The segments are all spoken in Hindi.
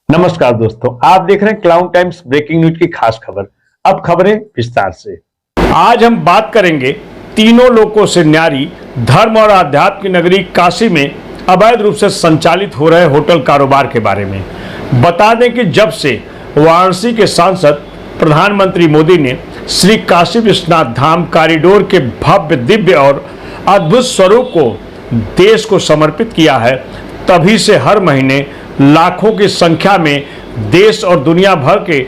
नमस्कार दोस्तों, आप देख रहे हैं क्लाउन टाइम्स ब्रेकिंग न्यूज की खास खबर। अब खबरें विस्तार से। आज हम बात करेंगे तीनों लोकों से न्यारी धर्म और आध्यात्म की नगरी काशी में अवैध रूप से संचालित हो रहे होटल कारोबार के बारे में बता दें कि जब से वाराणसी के सांसद प्रधानमंत्री मोदी ने श्री काशी विश्वनाथ धाम कॉरिडोर के भव्य दिव्य और अद्भुत स्वरूप को देश को समर्पित किया है, तभी से हर महीने लाखों की संख्या में देश और दुनिया भर के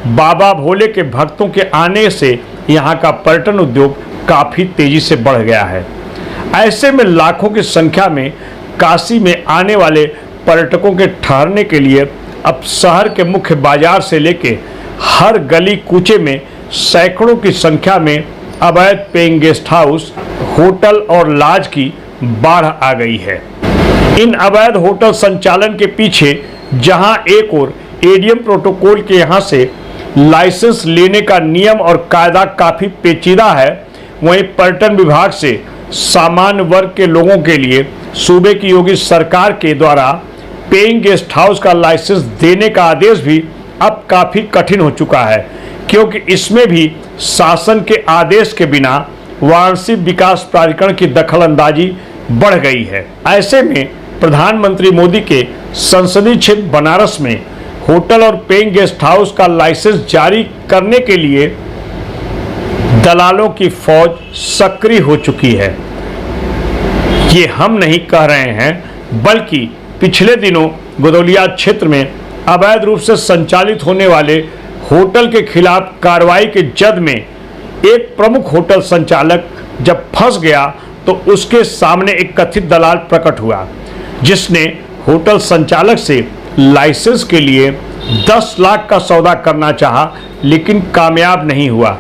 बाबा भोले के भक्तों के आने से यहाँ का पर्यटन उद्योग काफ़ी तेजी से बढ़ गया है। ऐसे में लाखों की संख्या में काशी में आने वाले पर्यटकों के ठहरने के लिए अब शहर के मुख्य बाजार से लेके हर गली कूचे में सैकड़ों की संख्या में अवैध पेइंग गेस्ट हाउस, होटल और लॉज की बाढ़ आ गई है। इन अवैध होटल संचालन के पीछे जहां एक और एडीएम प्रोटोकॉल के यहां से लाइसेंस लेने का नियम और कायदा काफ़ी पेचीदा है, वहीं पर्यटन विभाग से सामान्य वर्ग के लोगों के लिए सूबे की योगी सरकार के द्वारा पेइंग गेस्ट हाउस का लाइसेंस देने का आदेश भी अब काफ़ी कठिन हो चुका है, क्योंकि इसमें भी शासन के आदेश के बिना वाराणसी विकास प्राधिकरण की दखलंदाजी बढ़ गई है। ऐसे में प्रधानमंत्री मोदी के संसदीय क्षेत्र बनारस में होटल और पेइंग गेस्ट हाउस का लाइसेंस जारी करने के लिए दलालों की फौज सक्रिय हो चुकी है। ये हम नहीं कह रहे हैं, बल्कि पिछले दिनों गदौलिया क्षेत्र में अवैध रूप से संचालित होने वाले होटल के खिलाफ कार्रवाई के जद में एक प्रमुख होटल संचालक जब फंस गया तो उसके सामने एक कथित दलाल प्रकट हुआ, जिसने होटल संचालक से लाइसेंस के लिए 10 लाख का सौदा करना चाहा, लेकिन कामयाब नहीं हुआ।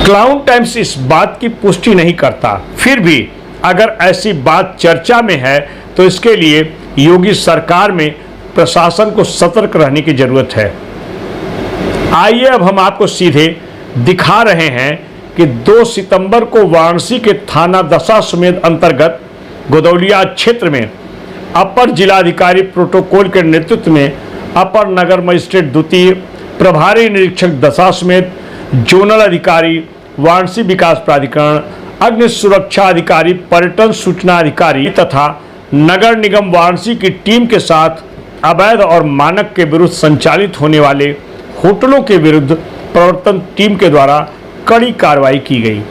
क्लाउन टाइम्स इस बात की पुष्टि नहीं करता, फिर भी अगर ऐसी बात चर्चा में है तो इसके लिए योगी सरकार में प्रशासन को सतर्क रहने की जरूरत है। आइए अब हम आपको सीधे दिखा रहे हैं कि 2 सितंबर को वाराणसी के थाना दशाश्वमेध अंतर्गत गदौलिया क्षेत्र में अपर जिलाधिकारी प्रोटोकॉल के नेतृत्व में अपर नगर मजिस्ट्रेट द्वितीय, प्रभारी निरीक्षक दशाश्वमेध, जोनल अधिकारी वाराणसी विकास प्राधिकरण, अग्नि सुरक्षा अधिकारी, पर्यटन सूचना अधिकारी तथा नगर निगम वाराणसी की टीम के साथ अवैध और मानक के विरुद्ध संचालित होने वाले होटलों के विरुद्ध प्रवर्तन टीम के द्वारा कड़ी कार्रवाई की गई,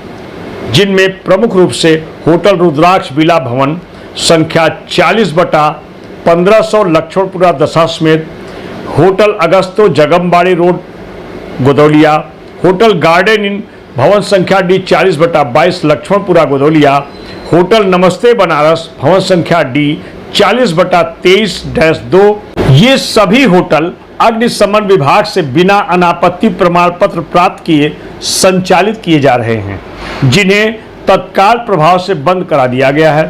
जिनमें प्रमुख रूप से होटल रुद्राक्ष विला भवन संख्या 40/1500 लक्ष्मणपुरा दशाश्वमेध, होटल अगस्तो Jagambari road Godowlia, hotel garden inn भवन संख्या डी 40/22 लक्ष्मणपुरा गदौलिया, होटल नमस्ते बनारस भवन संख्या डी 40/23-2। ये सभी होटल अग्निशमन विभाग से बिना अनापत्ति प्रमाण पत्र प्राप्त किए संचालित किए जा रहे हैं, जिन्हें तत्काल प्रभाव से बंद करा दिया गया है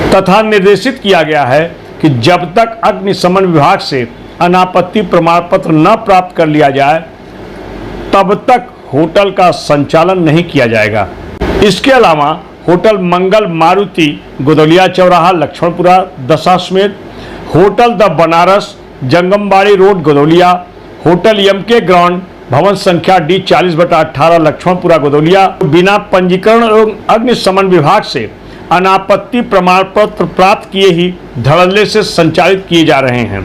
तथा निर्देशित किया गया है कि जब तक अग्निशमन विभाग से अनापत्ति प्रमाण पत्र न प्राप्त कर लिया जाए तब तक होटल का संचालन नहीं किया जाएगा। इसके अलावा होटल मंगल मारुति गदौलिया चौराहा Lakshmanpura Dashashwamedh, hotel the Banaras Jangambari road Godowlia, hotel MK ground भवन संख्या डी 40/18 लक्ष्मणपुरा गदौलिया बिना पंजीकरण एवं अग्निशमन विभाग से अनापत्ति प्रमाण पत्र प्राप्त किए ही धड़ल्ले से संचालित किए जा रहे हैं।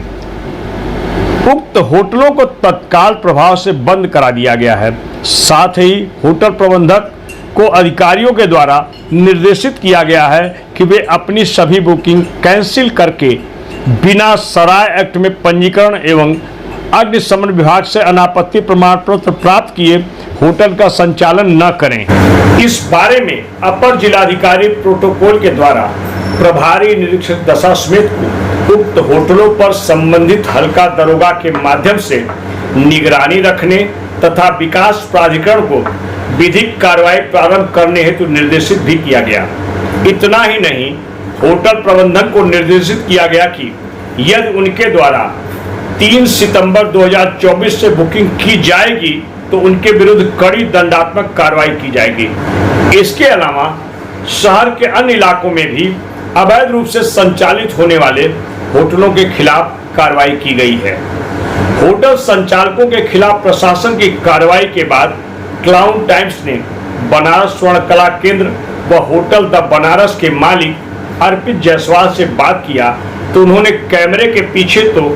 उक्त होटलों को तत्काल प्रभाव से बंद करा दिया गया है। साथ ही होटल प्रबंधक को अधिकारियों के द्वारा निर्देशित किया गया है कि वे अपनी सभी बुकिंग कैंसिल करके बिना सराय एक्ट में पंजीकरण एवं अग्निशमन विभाग से अनापत्ति प्रमाण पत्र प्राप्त किए होटल का संचालन न करें। इस बारे में अपर जिलाधिकारी प्रोटोकॉल के द्वारा प्रभारी निरीक्षक दशाश्वमेध को उक्त होटलों पर संबंधित हल्का दरोगा के माध्यम से निगरानी रखने तथा विकास प्राधिकरण को विधिक कार्रवाई प्रारंभ करने हेतु निर्देशित भी किया गया। इतना ही नहीं, होटल प्रबंधन को निर्देशित किया गया कि यदि उनके द्वारा 3 सितंबर 2024 से बुकिंग की जाएगी तो उनके विरुद्ध कड़ी दंडात्मक कार्रवाई की जाएगी। इसके अलावा शहर के अन्य इलाकों में भी अवैध रूप से संचालित होने वाले होटलों के खिलाफ कार्रवाई की गई है। होटल संचालकों के खिलाफ प्रशासन की कार्रवाई के बाद क्लाउन टाइम्स ने बनारस स्वर्ण कला केंद्र व होटल द बनारस के मालिक अर्पित जायसवाल से बात किया तो उन्होंने कैमरे के पीछे तो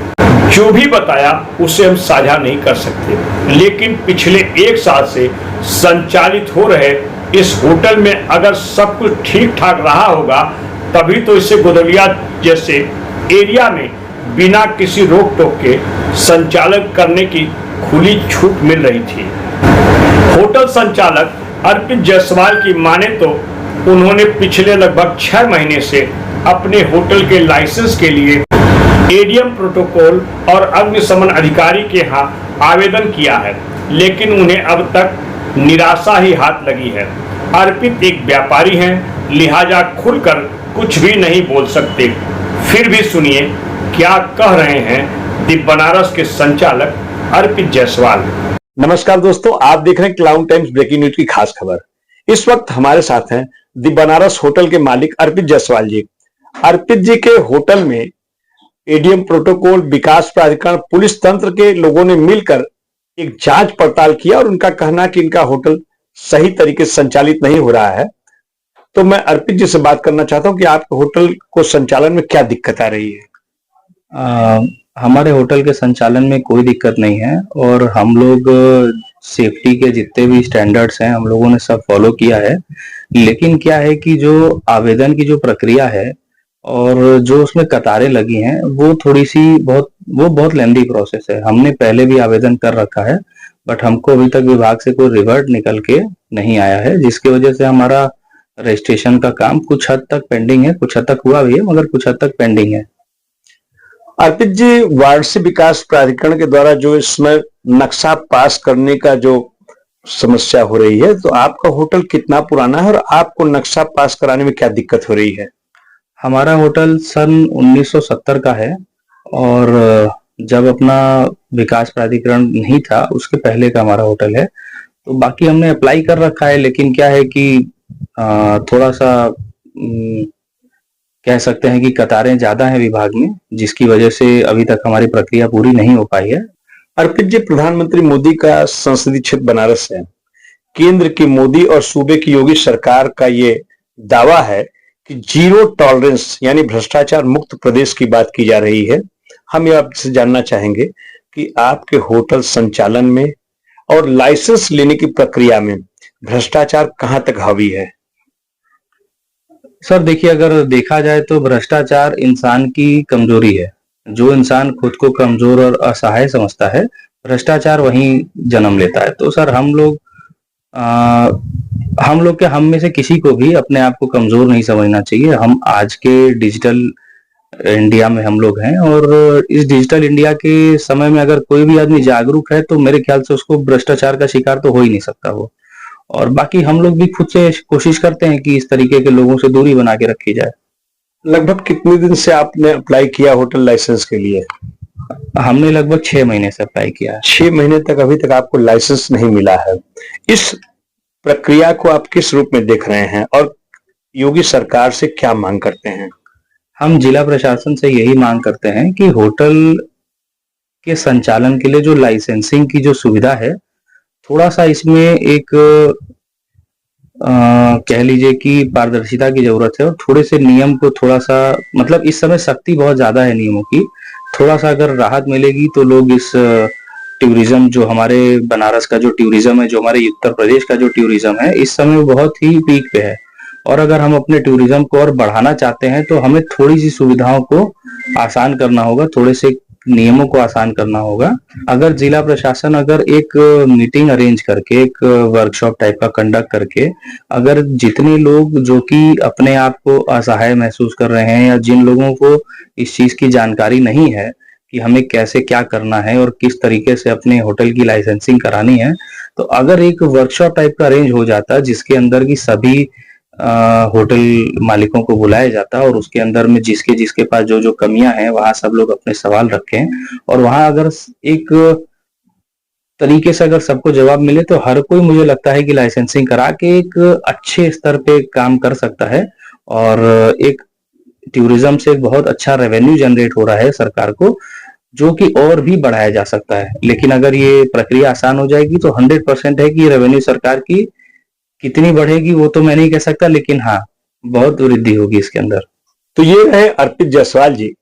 जो भी बताया उसे हम साझा नहीं कर सकते, लेकिन पिछले 1 साल से संचालित हो रहे इस होटल में अगर सब कुछ ठीक ठाक रहा होगा तभी तो इसे गोदलिया जैसे एरिया में बिना किसी रोक टोक के संचालन करने की खुली छूट मिल रही थी। होटल संचालक अर्पित जायसवाल की माने तो उन्होंने पिछले लगभग 6 महीने से अपने होटल के लाइसेंस के लिए एडीएम प्रोटोकॉल और अग्निशमन अधिकारी के यहाँ आवेदन किया है, लेकिन उन्हें अब तक निराशा ही हाथ लगी है। अर्पित एक व्यापारी हैं, लिहाजा खुलकर कुछ भी नहीं बोल सकते। फिर भी सुनिए क्या कह रहे हैं दी बनारस के संचालक अर्पित जायसवाल। नमस्कार दोस्तों, आप देख रहे हैं क्लाउन टाइम्स ब्रेकिंग न्यूज की खास खबर। इस वक्त हमारे साथ हैं दी बनारस होटल के मालिक अर्पित जायसवाल जी। अर्पित जी के होटल में एडीएम प्रोटोकॉल, विकास प्राधिकरण, पुलिस तंत्र के लोगों ने मिलकर एक जांच पड़ताल किया और उनका कहना कि इनका होटल सही तरीके से संचालित नहीं हो रहा है। तो मैं अर्पित जी से बात करना चाहता हूं कि आपके होटल को संचालन में क्या दिक्कत आ रही है। हमारे होटल के संचालन में कोई दिक्कत नहीं है और हम लोग सेफ्टी के जितने भी स्टैंडर्ड्स हैं हम लोगों ने सब फॉलो किया है। लेकिन क्या है कि जो आवेदन की जो प्रक्रिया है और जो उसमें कतारें लगी हैं वो थोड़ी सी बहुत लेंदी प्रोसेस है। हमने पहले भी आवेदन कर रखा है बट हमको अभी तक विभाग से कोई रिवर्ट निकल के नहीं आया है, जिसकी वजह से हमारा रजिस्ट्रेशन का काम कुछ हद तक पेंडिंग है। कुछ हद तक हुआ भी है मगर कुछ हद तक पेंडिंग है। अर्पित जी, वार्षिक विकास प्राधिकरण के द्वारा जो इसमें नक्शा पास करने का जो समस्या हो रही है, तो आपका होटल कितना पुराना है और आपको नक्शा पास कराने में क्या दिक्कत हो रही है? हमारा होटल सन 1970 का है और जब अपना विकास प्राधिकरण नहीं था उसके पहले का हमारा होटल है। तो बाकी हमने अप्लाई कर रखा है, लेकिन क्या है कि थोड़ा सा कह सकते हैं कि कतारें ज्यादा हैं विभाग में, जिसकी वजह से अभी तक हमारी प्रक्रिया पूरी नहीं हो पाई है। अर्पित जी, प्रधानमंत्री मोदी का संसदीय क्षेत्र बनारस है। केंद्र की मोदी और सूबे की योगी सरकार का ये दावा है कि जीरो टॉलरेंस यानी भ्रष्टाचार मुक्त प्रदेश की बात की जा रही है। हम ये आपसे जानना चाहेंगे कि आपके होटल संचालन में और लाइसेंस लेने की प्रक्रिया में भ्रष्टाचार कहां तक हावी है? सर देखिए, अगर देखा जाए तो भ्रष्टाचार इंसान की कमजोरी है। जो इंसान खुद को कमजोर और असहाय समझता है, भ्रष्टाचार वहीं जन्म लेता है। तो सर हम लोग के हम में से किसी को भी अपने आप को कमजोर नहीं समझना चाहिए। हम आज के डिजिटल इंडिया में हम लोग हैं और इस डिजिटल इंडिया के समय में अगर कोई भी आदमी जागरूक है तो मेरे ख्याल से उसको भ्रष्टाचार का शिकार तो हो ही नहीं सकता वो। और बाकी हम लोग भी खुद से कोशिश करते हैं कि इस तरीके के लोगों से दूरी बना के रखी जाए। लगभग कितने दिन से आपने अप्लाई किया होटल लाइसेंस के लिए? हमने लगभग 6 महीने से अप्लाई किया है। 6 महीने तक अभी तक आपको लाइसेंस नहीं मिला है। इस प्रक्रिया को आप किस रूप में देख रहे हैं और योगी सरकार से क्या मांग करते हैं? हम जिला प्रशासन से यही मांग करते हैं कि होटल के संचालन के लिए जो लाइसेंसिंग की जो सुविधा है, थोड़ा सा इसमें एक कह लीजिए कि पारदर्शिता की जरूरत है और थोड़े से नियम को थोड़ा सा, मतलब इस समय सख्ती बहुत ज्यादा है नियमों की। थोड़ा सा अगर राहत मिलेगी तो लोग इस टूरिज्म, जो हमारे बनारस का जो टूरिज्म है, जो हमारे उत्तर प्रदेश का जो टूरिज्म है, इस समय बहुत ही पीक पे है। और अगर हम अपने टूरिज्म को और बढ़ाना चाहते हैं तो हमें थोड़ी सी सुविधाओं को आसान करना होगा, थोड़े से नियमों को आसान करना होगा। अगर जिला प्रशासन अगर एक मीटिंग अरेंज करके, एक वर्कशॉप टाइप का कंडक्ट करके, अगर जितने लोग जो कि अपने आप को असहाय महसूस कर रहे हैं या जिन लोगों को इस चीज की जानकारी नहीं है कि हमें कैसे क्या करना है और किस तरीके से अपने होटल की लाइसेंसिंग करानी है, तो अगर एक वर्कशॉप टाइप का अरेंज हो जाता जिसके अंदर की सभी होटल मालिकों को बुलाया जाता और उसके अंदर में जिसके पास जो जो कमियां हैं वहां सब लोग अपने सवाल रखें और वहां अगर एक तरीके से अगर सबको जवाब मिले तो हर कोई, मुझे लगता है कि लाइसेंसिंग करा के एक अच्छे स्तर पे काम कर सकता है और एक टूरिज्म से एक बहुत अच्छा रेवेन्यू जनरेट हो रहा है सरकार को। जो कि और भी बढ़ाया जा सकता है। लेकिन अगर ये प्रक्रिया आसान हो जाएगी तो 100% है कि रेवेन्यू सरकार की कितनी बढ़ेगी वो तो मैं नहीं कह सकता, लेकिन हाँ बहुत वृद्धि होगी इसके अंदर। तो ये रहे अर्पित जायसवाल जी,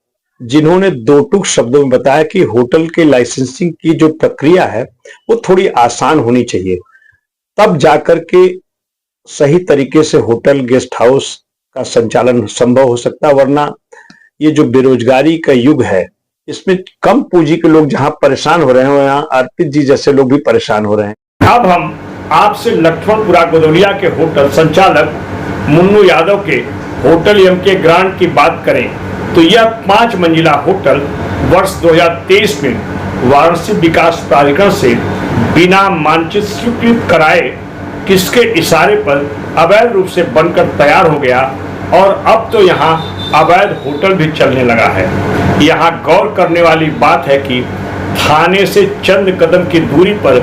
जिन्होंने दो टूक शब्दों में बताया कि होटल के लाइसेंसिंग की जो प्रक्रिया है वो थोड़ी आसान होनी चाहिए, तब जाकर के सही तरीके से होटल गेस्ट हाउस का संचालन संभव हो सकता है। वरना ये जो बेरोजगारी का युग है, इसमें कम पूंजी के लोग जहां परेशान हो रहे हैं, वहां अर्पित जी जैसे लोग भी परेशान हो रहे हैं। अब हम आपसे लक्ष्मणपुरा गोदौलिया के होटल संचालक मुन्नू यादव के होटल एम के ग्रांट की बात करें तो यह 5 मंजिला होटल वर्ष 2023 में वाराणसी विकास प्राधिकरण से बिना मानचित्र स्वीकृत कराए किसके इशारे पर अवैध रूप से बनकर तैयार हो गया और अब तो यहाँ अवैध होटल भी चलने लगा है। यहाँ गौर करने वाली बात है कि थाने से चंद कदम की दूरी पर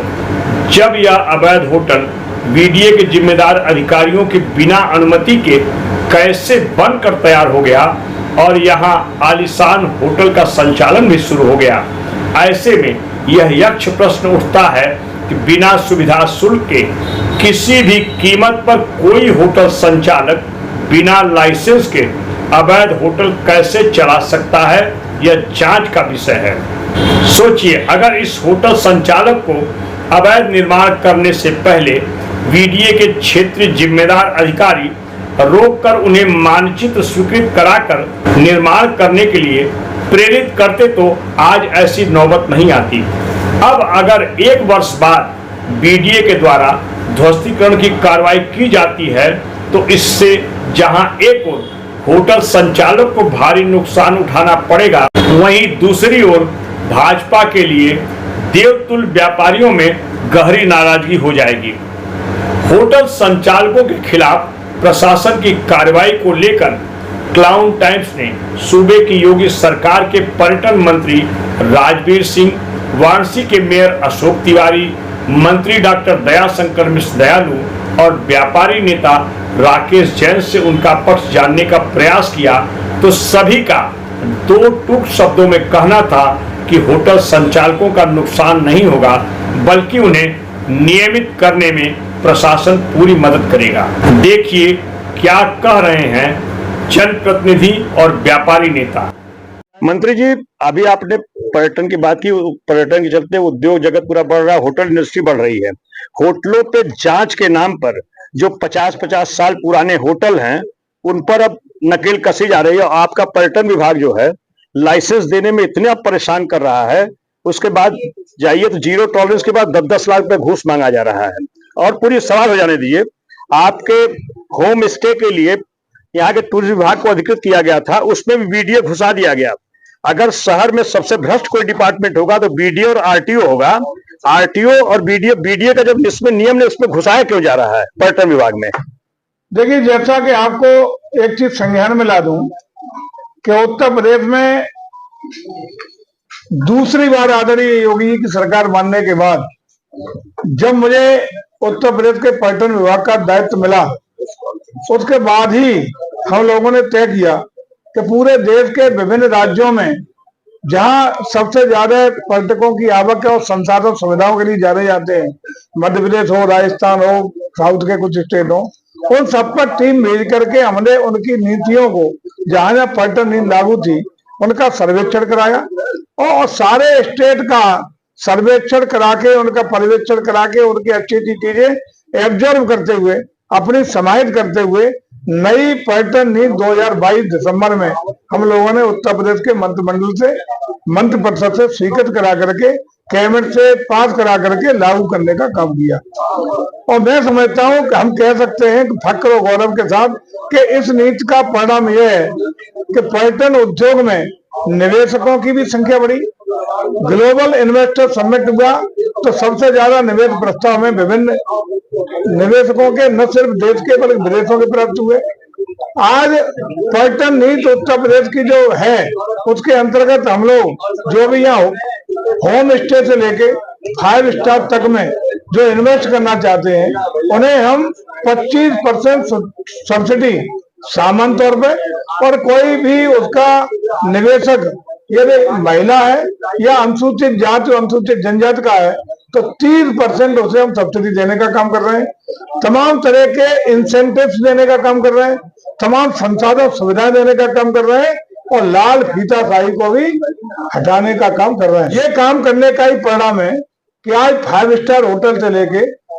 जब यह अवैध होटल बीडीए के जिम्मेदार अधिकारियों के बिना अनुमति के कैसे बनकर तैयार हो गया और यहाँ आलीशान होटल का संचालन भी शुरू हो गया, ऐसे में यह यक्ष प्रश्न उठता है कि बिना सुविधा शुल्क के किसी भी कीमत पर कोई होटल संचालक बिना लाइसेंस के अवैध होटल कैसे चला सकता है, यह जांच का विषय है। सोचिए, अगर इस होटल संचालक को अवैध निर्माण करने से पहले बीडीए के क्षेत्रीय जिम्मेदार अधिकारी रोककर उन्हें मानचित्र स्वीकृत कराकर निर्माण करने के लिए प्रेरित करते तो आज ऐसी नौबत नहीं आती। अब अगर 1 वर्ष बाद बीडीए के द्वारा ध्वस्तीकरण की कार्रवाई की जाती है तो इससे जहां एक ओर होटल संचालक को भारी नुकसान उठाना पड़ेगा, वहीं दूसरी ओर भाजपा के लिए देवतुल्य व्यापारियों में गहरी नाराजगी हो जाएगी। होटल संचालकों के खिलाफ प्रशासन की कार्रवाई को लेकर क्लाउन टाइम्स ने सूबे की योगी सरकार के पर्यटन मंत्री राजवीर सिंह, वाराणसी के मेयर अशोक तिवारी, मंत्री डॉक्टर दयाशंकर मिश्र दयालु और व्यापारी नेता राकेश जैन से उनका पक्ष जानने का प्रयास किया तो सभी का 2 टूक शब्दों में कहना था कि होटल संचालकों का नुकसान नहीं होगा, बल्कि उन्हें नियमित करने में प्रशासन पूरी मदद करेगा। देखिए क्या कह रहे हैं जनप्रतिनिधि और व्यापारी नेता। मंत्री जी, अभी आपने पर्यटन की बात की, पर्यटन के चलते उद्योग जगत पूरा बढ़ रहा है, होटल इंडस्ट्री बढ़ रही है। होटलों पे जांच के नाम पर जो 50-50 साल पुराने होटल हैं उन पर अब नकेल कसी जा रही है। आपका पर्यटन विभाग जो है लाइसेंस देने में इतना परेशान कर रहा है, उसके बाद जाइए तो 0 टॉलरेंस के बाद 10-10 लाख रुपए घूस मांगा जा रहा है। और पूरी सवाल हो जाने दीजिए, आपके होम स्टे के लिए यहाँ के टूरिज्म विभाग को अधिकृत किया गया था, उसमें भी बीडीए घुसा दिया गया। अगर शहर में सबसे भ्रष्ट कोई डिपार्टमेंट होगा तो बीडीए और आरटीओ होगा। आरटीओ और बीडीए का जब इसमें नियम ने उसमें घुसाया क्यों जा रहा है पर्यटन विभाग में? देखिए, जैसा कि आपको एक चीज संज्ञान में ला दूं कि उत्तर प्रदेश में दूसरी बार आदरणीय योगी जी की सरकार बनने के बाद जब मुझे उत्तर प्रदेश के पर्यटन विभाग का दायित्व मिला, उसके बाद ही हम लोगों ने तय किया कि पूरे देश के विभिन्न राज्यों में जहां सबसे ज्यादा पर्यटकों की आवक है और संसाधन सुविधाओं के लिए ज्यादा जाते हैं, मध्य प्रदेश हो, राजस्थान हो, साउथ के कुछ स्टेट हो, उन सब पर टीम भेज करके हमने उनकी नीतियों को, जहां जहां पर्यटन नीति लागू थी, उनका सर्वेक्षण कराया और सारे स्टेट का सर्वेक्षण करा के, उनका पर्यवेक्षण करा के, उनकी अच्छी अच्छी चीजें एब्जर्व करते हुए, अपनी समाहित करते हुए नई पर्यटन नीति 2022 दिसंबर में हम लोगों ने उत्तर प्रदेश के मंत्रिमंडल से, मंत्रि परिषद से स्वीकृत करा करके, कैबिनेट से पास करा करके लागू करने का काम किया। और मैं समझता हूं कि हम कह सकते हैं फक्र और गौरव के साथ कि इस नीति का परिणाम यह है कि पर्यटन उद्योग में निवेशकों की भी संख्या बढ़ी। ग्लोबल इन्वेस्टर समिट हुआ तो सबसे ज्यादा निवेश प्रस्ताव में विभिन्न निवेशकों के न सिर्फ देश के बल्कि विदेशों के प्राप्त हुए। आज पर्यटन नीति उत्तर प्रदेश की जो है उसके अंतर्गत हम लोग जो भी यहाँ होम स्टे से लेके 5 स्टार तक में जो इन्वेस्ट करना चाहते हैं उन्हें हम 25% सब्सिडी सामान्य तौर पे, और कोई भी उसका निवेशक यदि महिला है या अनुसूचित जाति और अनुसूचित जनजाति का है तो 30% उसे हम सब्सिडी देने का काम कर रहे हैं। तमाम तरह के इंसेंटिव्स देने का काम कर रहे हैं, तमाम संसाधन सुविधाएं देने का काम कर रहे हैं और लाल फीताशाही को भी हटाने का काम कर रहे हैं। ये काम करने का ही परिणाम है कि आज 5 स्टार होटल से लेके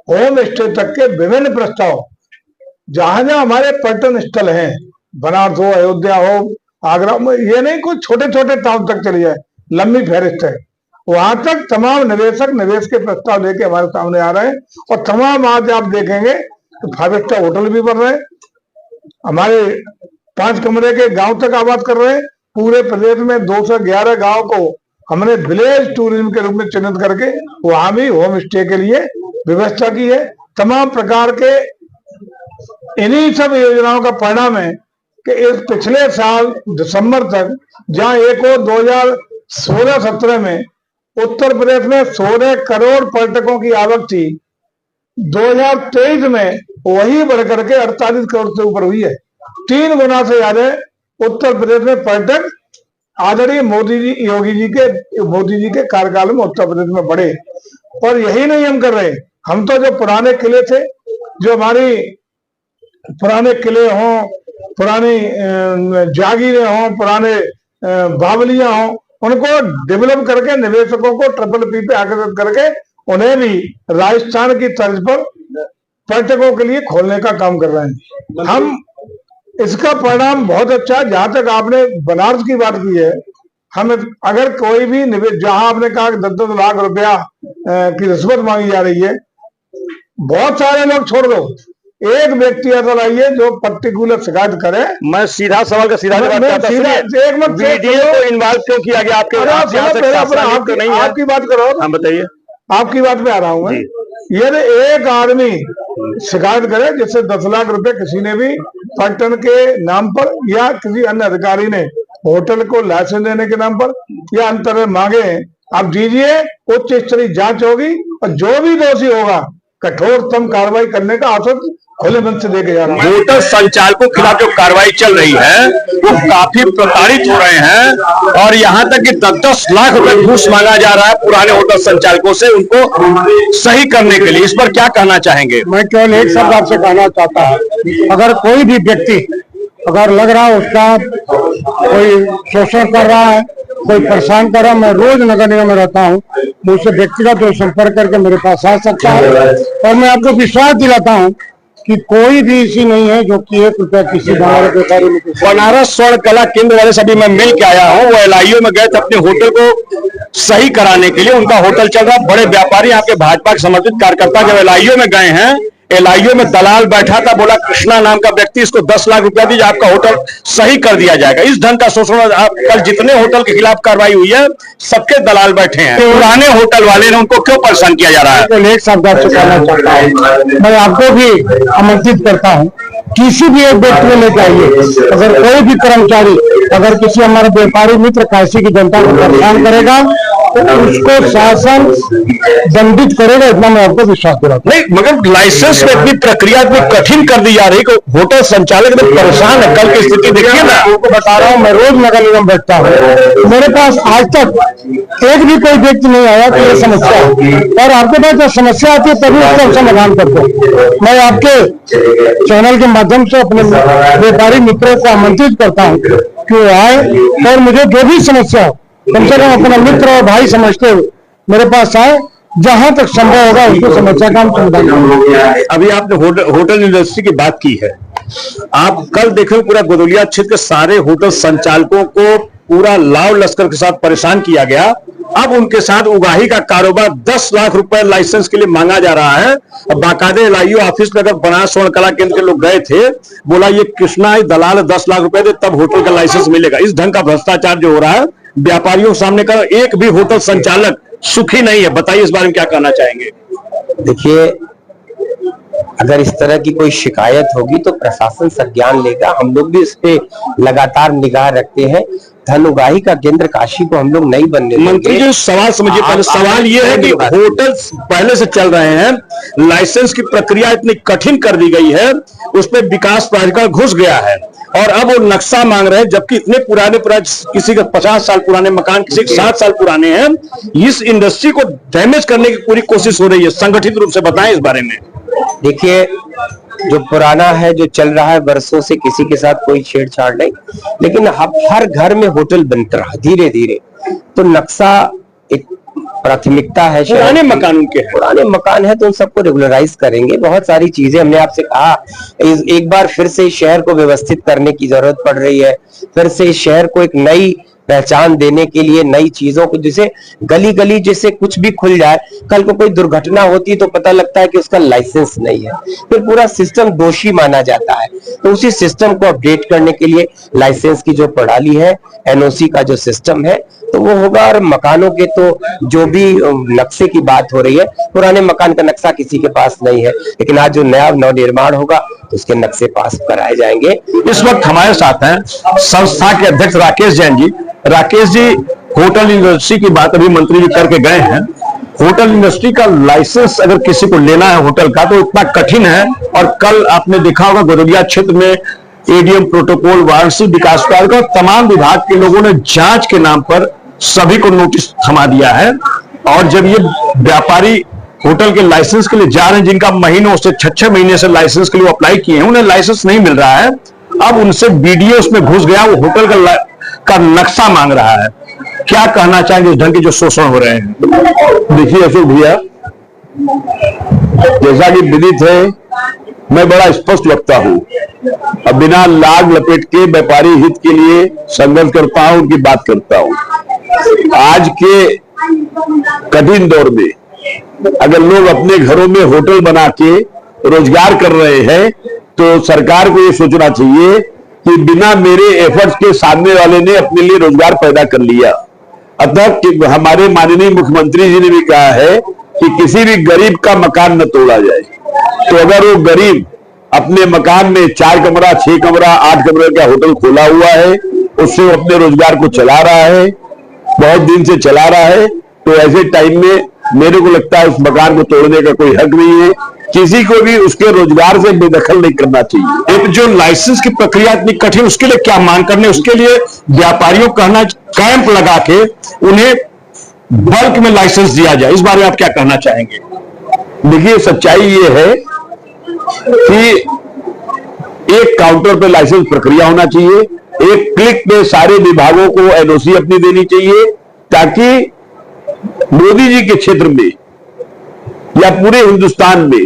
होम स्टे तक के विभिन्न प्रस्ताव जहां जहां हमारे पर्यटन स्थल हैं, बनारस हो, अयोध्या हो, आगरा में, ये नहीं कुछ छोटे छोटे टाउन तक चली जाए, लंबी फहरिस्त है, वहां तक तमाम निवेशक निवेश के प्रस्ताव लेके हमारे सामने आ रहे हैं और तमाम आज आप देखेंगे तो 5 स्टार होटल भी बन रहे हैं, हमारे 5 कमरे के गांव तक आबाद कर रहे हैं। पूरे प्रदेश में 211 गांव को हमने विलेज टूरिज्म के रूप में चिन्हित करके वहां भी होम स्टे के लिए व्यवस्था की है। तमाम प्रकार के इन्हीं सब योजनाओं का परिणाम है कि इस पिछले साल दिसंबर तक जहां एक और 2016-17 में उत्तर प्रदेश में 16 करोड़ पर्यटकों की आवक थी, 2023 में वही बढ़कर के 48 करोड़ से ऊपर हुई है। 3 गुना से ज्यादा उत्तर प्रदेश में पर्यटक आदरणीय मोदी जी के कार्यकाल में उत्तर प्रदेश में बढ़े। और यही नहीं हम कर रहे, हम तो जो पुराने किले थे, जो हमारी पुराने किले हों, पुरानी जागीरें हों, पुराने बावलियां हों, उनको डेवलप करके निवेशकों को PPP पे आकर्षित करके उन्हें भी राजस्थान की तर्ज पर पर्यटकों के लिए खोलने का काम कर रहे हैं। हम इसका परिणाम बहुत अच्छा है। जहां तक आपने बनारस की बात की है, हम अगर कोई भी निवेश, जहां आपने कहा 10-10 लाख रुपया की रिश्वत मांगी जा रही है, बहुत सारे लोग छोड़ दो, एक व्यक्ति ऐसा लाइए जो पर्टिकुलर शिकायत करे। मैं सीधा सवाल का सीधा जवाब चाहता हूं, वीडियो को इन्वॉल्व क्यों किया गया आपके? आपकी बात करो, हाँ बताइए। आपकी बात पे आ रहा हूं मैं। यदि एक आदमी शिकायत करे जिससे 10 लाख रुपए किसी ने भी पर्यटन के नाम पर या किसी अन्य अधिकारी ने होटल को लाइसेंस देने के नाम पर या अंतर मांगे, आप दीजिए, उच्च स्तरीय जांच होगी और जो भी दोषी होगा कठोरतम कार्रवाई करने का आश्वासन खुले मन से देके जा रहा है। होटल संचालकों के खिलाफ जो कार्रवाई चल रही है वो काफी प्रताड़ित हो रहे हैं और यहाँ तक कि 10-10 लाख रुपए घूस मांगा जा रहा है पुराने होटल संचालकों से उनको सही करने के लिए। इस पर क्या कहना चाहेंगे? मैं केवल एक शब्द आपसे कहना चाहता हूँ, अगर कोई भी व्यक्ति अगर लग रहा है उसका कोई शोषण कर रहा है, कोई परेशान कर रहा है, मैं रोज नगर निगम में रहता हूँ, मुझसे व्यक्तिगत संपर्क करके मेरे पास आ सकता है और मैं आपको विश्वास दिलाता हूँ कि कोई भी ऐसी नहीं है जो कि 1 रुपया किसी बनारस स्वर्ण कला केंद्र वाले सभी मैं मिल के आया हूँ, वो LIO में गए थे अपने होटल को सही कराने के लिए। उनका होटल चल रहा, बड़े व्यापारी आपके भाजपा के समर्थित कार्यकर्ता जब LIO में गए हैं, LIO में दलाल बैठा था, बोला कृष्णा नाम का व्यक्ति, इसको 10 लाख रुपया दीजिए, आपका होटल सही कर दिया जाएगा। इस ढंग का शोषण आप कल जितने होटल के खिलाफ कार्रवाई हुई है सबके दलाल बैठे हैं। पुराने होटल वाले ने उनको क्यों परेशान किया जा रहा है? एक शब्द आपसे कहना चाहता हूँ, मैं आपको भी आमंत्रित करता हूँ, किसी भी एक व्यक्ति को लेकर आइए, अगर कोई भी कर्मचारी अगर किसी हमारे व्यापारी मित्र काशी की जनता को परेशान करेगा तो उसको शासन दंडित करेगा, इतना मैं आपको विश्वास दिलाता हूं। नहीं, मगर लाइसेंस में इतनी प्रक्रिया इतनी कठिन कर दी जा रही है, होटल संचालक तो परेशान है। कल की स्थिति देखिए ना, आपको बता रहा हूँ, मैं रोज नगर निगम बैठता हूँ, मेरे पास आज तक एक भी कोई व्यक्ति नहीं आया कि ये समस्या है, और आपके पास जब समस्या आती है तभी उसका समाधान करते हैं। मैं आपके चैनल के माध्यम से अपने व्यापारी मित्रों को आमंत्रित करता हूँ कि वो आए और मुझे जो भी समस्या हो, कम से कम अपना मित्र और भाई समझते हुए मेरे पास आए, जहां तक संभव होगा उसको समस्या का हम समाधान करेंगे। अभी आपने होटल इंडस्ट्री की बात की है, आप कल देखें पूरा गोदौलिया क्षेत्र के सारे होटल संचालकों को पूरा लाव लश्कर के साथ परेशान किया गया। अब उनके साथ उगाही का कारोबार 10 लाख रुपए लाइसेंस के लिए मांगा जा रहा है। बाकायदे LIO ऑफिस में अगर बनारस स्वर्ण कला केंद्र के लोग गए थे, बोला ये कृष्णा दलाल 10 लाख रुपए दे तब होटल का लाइसेंस मिलेगा। इस ढंग का भ्रष्टाचार जो हो रहा है व्यापारियों के सामने का, एक भी होटल संचालक सुखी नहीं है। बताइए इस बारे में क्या कहना चाहेंगे? देखिए, अगर इस तरह की कोई शिकायत होगी तो प्रशासन संज्ञान लेगा। हम लोग भी इस पे लगातार निगाह रखते हैं। धन उगाही का केंद्र काशी को हम लोग नहीं बनने देंगे। मंत्री जी सवाल समझिए, पहले सवाल ये है कि होटल पहले से चल रहे हैं, लाइसेंस की प्रक्रिया इतनी कठिन कर दी गई है, उस पर विकास प्राधिकरण घुस गया है और अब वो नक्शा मांग रहे हैं, जबकि इतने पुराने किसी का 50 साल पुराने मकान, किसी के 60 साल पुराने हैं। इस इंडस्ट्री को डैमेज करने की पूरी कोशिश हो रही है, संगठित रूप से बताएं इस बारे में। देखिए, जो पुराना है, जो चल रहा है वर्षों से, किसी के साथ कोई छेड़छाड़ नहीं, लेकिन अब हर घर में होटल बन रहा है धीरे धीरे। तो नक्शा एक प्राथमिकता है। पुराने मकान उनके हैं, पुराने मकान है तो उन सबको रेगुलराइज करेंगे। बहुत सारी चीजें हमने आपसे कहा, एक बार फिर से इस शहर को व्यवस्थित करने की जरूरत पड़ रही है। फिर से इस शहर को एक नई पहचान देने के लिए, नई चीजों को, जैसे गली गली जैसे कुछ भी खुल जाए, कल को कोई दुर्घटना होती तो पता लगता है कि उसका लाइसेंस नहीं है, फिर पूरा सिस्टम दोषी माना जाता है। तो उसी सिस्टम को अपडेट करने के लिए लाइसेंस की जो प्रणाली है, एनओसी का जो सिस्टम है, तो वो होगा। और मकानों के तो जो भी नक्शे की बात हो रही है, पुराने मकान का नक्शा किसी के पास नहीं है, लेकिन आज जो नया नवनिर्माण होगा तो उसके नक्शे पास कराए जाएंगे। इस वक्त हमारे साथ हैं संस्था के अध्यक्ष राकेश जैन जी। राकेश जी, होटल इंडस्ट्री की बात अभी मंत्री जी करके गए हैं। होटल इंडस्ट्री का लाइसेंस अगर किसी को लेना है होटल का तो इतना कठिन है, और कल आपने देखा होगा गोरडिया क्षेत्र में एडीएम प्रोटोकॉल, वाराणसी विकास प्राधिकरण, तमाम विभाग के लोगों ने जांच के नाम पर सभी को नोटिस थमा दिया है। और जब ये व्यापारी होटल के लाइसेंस के लिए जा रहे हैं, जिनका महीनों से 6-6 महीने से लाइसेंस के लिए अप्लाई किए हैं, उन्हें लाइसेंस नहीं मिल रहा है। अब उनसे बीडीओ उसमें घुस गया, वो होटल का नक्शा मांग रहा है। क्या कहना चाहेंगे इस ढंग के जो शोषण हो रहे हैं? देखिए अशोक भैया, जैसा कि विदित है, मैं बड़ा स्पष्ट वक्ता हूं। अब बिना लाग लपेट के व्यापारी हित के लिए संघर्ष करता हूं, उनकी बात करता हूं। आज के कठिन दौर में अगर लोग अपने घरों में होटल बना के रोजगार कर रहे हैं तो सरकार को ये सोचना चाहिए कि बिना मेरे एफर्ट्स के सामने वाले ने अपने लिए रोजगार पैदा कर लिया। अतः हमारे माननीय मुख्यमंत्री जी ने भी कहा है कि किसी भी गरीब का मकान न तोड़ा जाए। तो अगर वो गरीब अपने मकान में 4 कमरा, 6 कमरा, 8 कमरे का होटल खोला हुआ है, उससे वो अपने रोजगार को चला रहा है, बहुत दिन से चला रहा है, तो ऐसे टाइम में मेरे को लगता है उस मकान को तोड़ने का कोई हक नहीं है। किसी को भी उसके रोजगार से बेदखल नहीं करना चाहिए। एक जो लाइसेंस की प्रक्रिया इतनी कठिन, उसके लिए क्या मांग करने, उसके लिए व्यापारियों को कहना कैंप लगा के उन्हें बल्क में लाइसेंस दिया जाए, इस बारे में आप क्या कहना चाहेंगे? देखिए, सच्चाई ये है कि एक काउंटर पे लाइसेंस प्रक्रिया होना चाहिए, एक क्लिक पे सारे विभागों को एनओसी अपनी देनी चाहिए, ताकि मोदी जी के क्षेत्र में या पूरे हिंदुस्तान में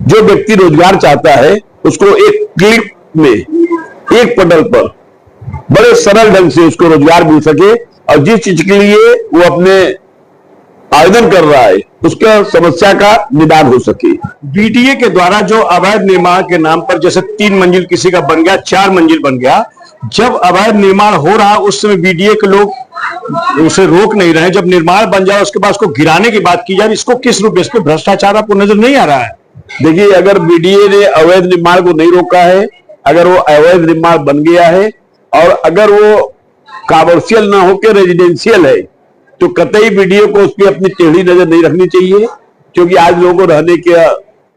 जो व्यक्ति रोजगार चाहता है उसको एक क्लिक में, एक पटल पर बड़े सरल ढंग से उसको रोजगार मिल सके, और जिस चीज के लिए वो अपने आवेदन कर रहा है उसका समस्या का निदान हो सके। बीडीए के द्वारा जो अवैध निर्माण के नाम पर, जैसे 3 मंजिल किसी का बन गया, 4 मंजिल बन गया, जब अवैध निर्माण हो रहा उस समय बीडीए के लोग उसे रोक नहीं रहे। जब निर्माण बन जाए उसके बाद उसको गिराने की बात की जाए, इसको किस रूप में, इस पे भ्रष्टाचार आपको नजर नहीं आ रहा है? देखिए, अगर बीडीए ने अवैध निर्माण को नहीं रोका है, अगर वो अवैध निर्माण बन गया है और अगर वो कमर्शियल ना होकर रेजिडेंशियल है, तो कतई बीडीए को उस पर अपनी टेढ़ी नजर नहीं रखनी चाहिए, क्योंकि आज लोगों को रहने की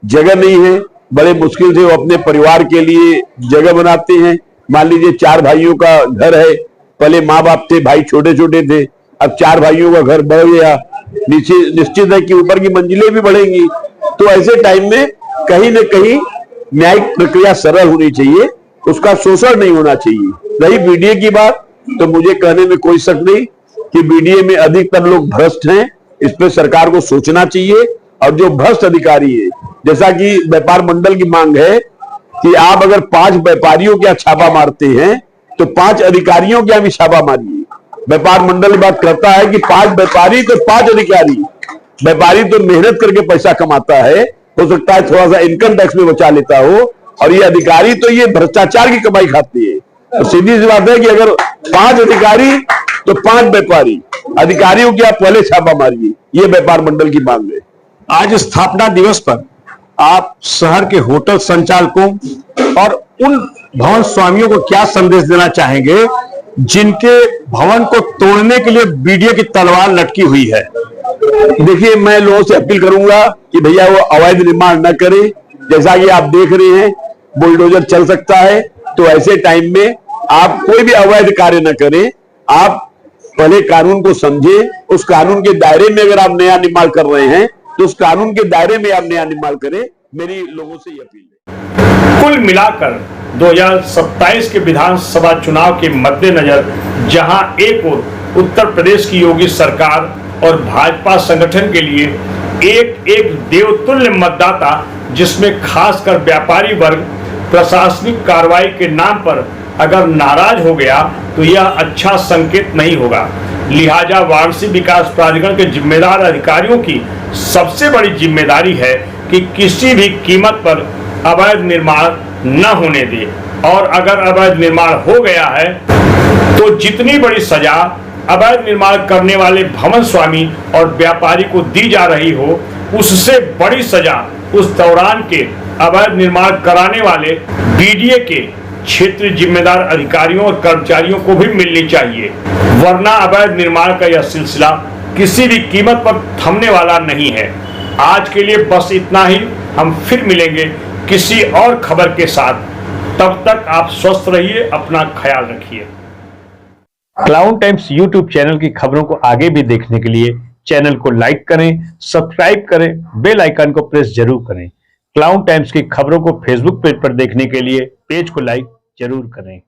जगह नहीं है। बड़े मुश्किल से वो अपने परिवार के लिए जगह बनाते हैं। मान लीजिए 4 भाइयों का घर है, पहले माँ बाप थे, भाई छोटे छोटे थे, अब 4 भाइयों का घर बढ़ गया, नीचे निश्चित है कि ऊपर की मंजिलें भी बढ़ेंगी। तो ऐसे टाइम में कहीं न कहीं न्यायिक प्रक्रिया सरल होनी चाहिए, उसका शोषण नहीं होना चाहिए। रही बीडीए की बात, तो मुझे कहने में कोई शक नहीं कि बीडीए में अधिकतर लोग भ्रष्ट हैं। इस पर सरकार को सोचना चाहिए, और जो भ्रष्ट अधिकारी है, जैसा कि व्यापार मंडल की मांग है कि आप अगर 5 व्यापारियों क्या छापा मारते हैं तो 5 अधिकारियों क्या भी छापा मारिए। व्यापार मंडल बात करता है कि 5 व्यापारी तो 5 अधिकारी। व्यापारी तो मेहनत करके पैसा कमाता है, हो सकता है थोड़ा सा इनकम टैक्स में बचा लेता हो, और ये अधिकारी तो ये भ्रष्टाचार की कमाई खाती है। तो सीधी सी बात है कि अगर 5 अधिकारी तो 5 व्यापारी, अधिकारियों की आप पहले छापा मारिए, ये व्यापार मंडल की मांग है। आज स्थापना दिवस पर आप शहर के होटल संचालकों और उन भवन स्वामियों को क्या संदेश देना चाहेंगे जिनके भवन को तोड़ने के लिए बीडीए की तलवार लटकी हुई है? देखिए, मैं लोगों से अपील करूंगा कि भैया वो अवैध निर्माण न करें। जैसा कि आप देख रहे हैं बुलडोजर चल सकता है, तो ऐसे टाइम में आप कोई भी अवैध कार्य न करें। आप पहले कानून को समझें, उस कानून के दायरे में अगर आप नया निर्माण कर रहे हैं तो उस कानून के दायरे में आप नया निर्माण करें। मेरी लोगों से ये अपील है। कुल मिलाकर 2027 के विधानसभा चुनाव के मद्देनजर जहां एक ओर उत्तर प्रदेश की योगी सरकार और भाजपा संगठन के लिए एक एक देवतुल्य मतदाता, जिसमें खासकर व्यापारी वर्ग प्रशासनिक कार्रवाई के नाम पर अगर नाराज हो गया तो यह अच्छा संकेत नहीं होगा। लिहाजा वाराणसी विकास प्राधिकरण के जिम्मेदार अधिकारियों की सबसे बड़ी जिम्मेदारी है कि किसी भी कीमत पर अवैध निर्माण न होने दे, और अगर अवैध निर्माण हो गया है तो जितनी बड़ी सजा अवैध निर्माण करने वाले भवन स्वामी और व्यापारी को दी जा रही हो, उससे बड़ी सजा उस दौरान के अवैध निर्माण कराने वाले बीडीए के क्षेत्रीय जिम्मेदार अधिकारियों और कर्मचारियों को भी मिलनी चाहिए, वरना अवैध निर्माण का यह सिलसिला किसी भी कीमत पर थमने वाला नहीं है। आज के लिए बस इतना ही। हम फिर मिलेंगे किसी और खबर के साथ। तब तक आप स्वस्थ रहिए, अपना ख्याल रखिए। क्लाउन टाइम्स यूट्यूब चैनल की खबरों को आगे भी देखने के लिए चैनल को लाइक करें, सब्सक्राइब करें, बेल आइकन को प्रेस जरूर करें। क्लाउन टाइम्स की खबरों को फेसबुक पेज पर देखने के लिए पेज को लाइक जरूर करें।